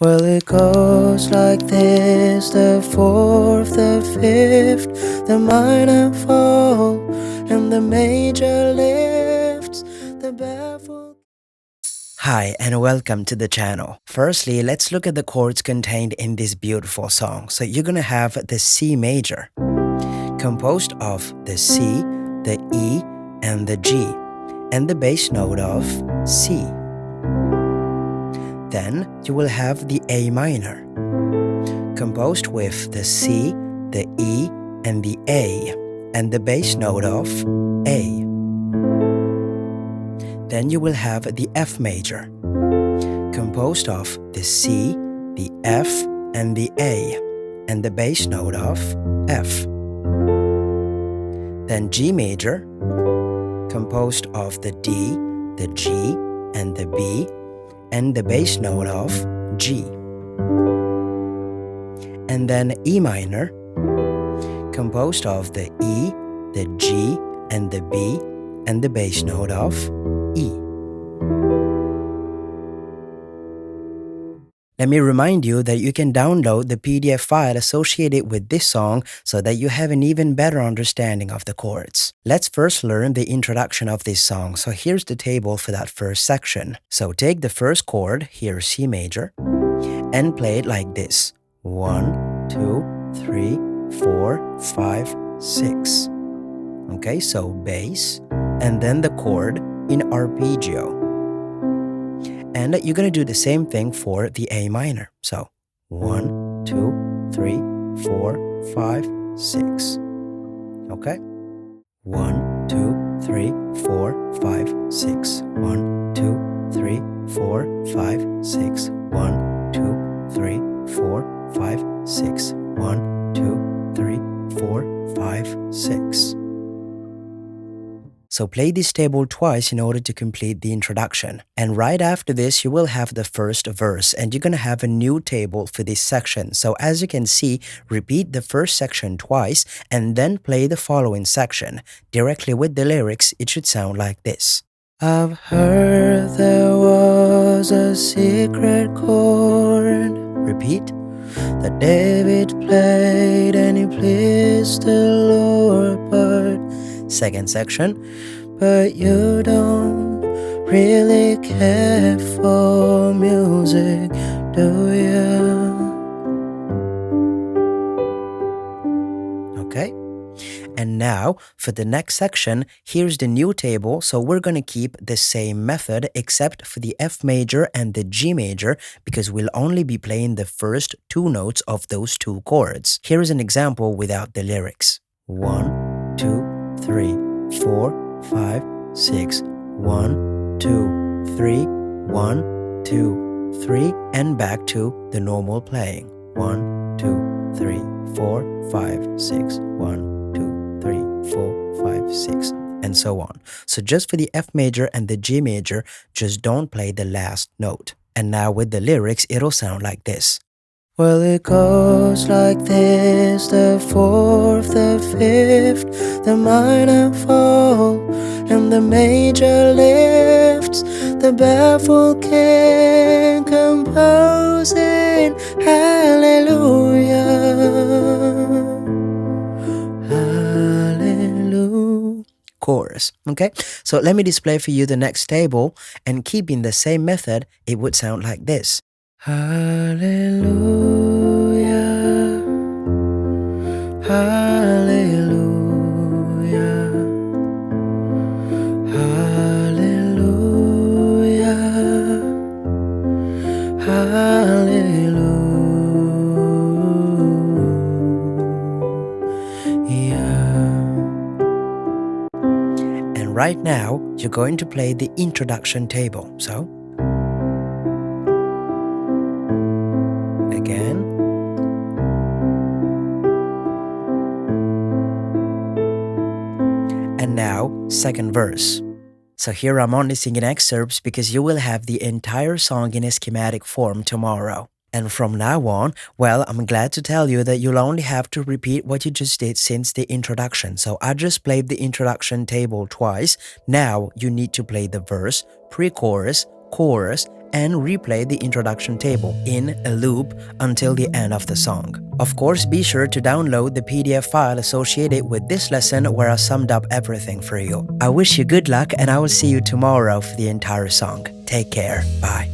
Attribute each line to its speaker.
Speaker 1: Well, it goes like this: the fourth, the fifth, the minor fall, and the major lifts, the baffled. Hi, and welcome to the channel. Firstly, let's look at the chords contained in this beautiful song. So you're gonna have the C major, composed of the C, the E, and the G, and the bass note of C. Then you will have the A minor, composed with the C, the E, and the A, and the bass note of A. Then you will have the F major, composed of the C, the F, and the A, and the bass note of F. Then G major, composed of the D, the G, and the B, and the bass note of G. And then E minor, composed of the E, the G, and the B, and the bass note of E. Let me remind you that you can download the PDF file associated with this song so that you have an even better understanding of the chords. Let's first learn the introduction of this song. So here's the table for that first section. So take the first chord, here C major, and play it like this: 1, 2, 3, 4, 5, 6. Okay, so bass, and then the chord in arpeggio. And you're going to do the same thing for the A minor. So 1, 2, 3, 4, 5, 6. Okay? 1, 2, 3, 4, 5, 6. 1, 2, 3, 4, 5, 6. 1, 2, 3, 4, 5, 6. 1, 2, 3, 4, 5, 6. So play this table twice in order to complete the introduction. And right after this, you will have the first verse, and you're going to have a new table for this section. So as you can see, repeat the first section twice and then play the following section. Directly with the lyrics, it should sound like this. I've heard there was a secret chord. Repeat. That David played and he pleased the Lord, but second section, but you don't really care for music, do you? Okay. And now, for the next section, here's the new table, so we're going to keep the same method except for the F major and the G major, because we'll only be playing the first two notes of those two chords. Here is an example without the lyrics. 1, 2, 3, 4, 5, 6. 1, 2, 3, 1, 2, 3, and back to the normal playing. 1, 2, 3, 4, 5, 6. 1, 2, 3, 4, 5, 6, and so on. So just for the F major and the G major, just don't play the last note. And now with the lyrics, it'll sound like this. Well, it goes like this: the fourth, the fifth, the minor fall, and the major lifts, the baffled king composing hallelujah. Chorus. Okay, so let me display for you the next table, and keeping the same method, it would sound like this. Hallelujah, hallelujah, hallelujah, hallelujah. Right now, you're going to play the introduction table. So, again. And now, second verse. So here I'm only singing excerpts because you will have the entire song in a schematic form tomorrow. And from now on, well, I'm glad to tell you that you'll only have to repeat what you just did since the introduction. So I just played the introduction table twice. Now you need to play the verse, pre-chorus, chorus, and replay the introduction table in a loop until the end of the song. Of course, be sure to download the PDF file associated with this lesson where I summed up everything for you. I wish you good luck and I will see you tomorrow for the entire song. Take care. Bye.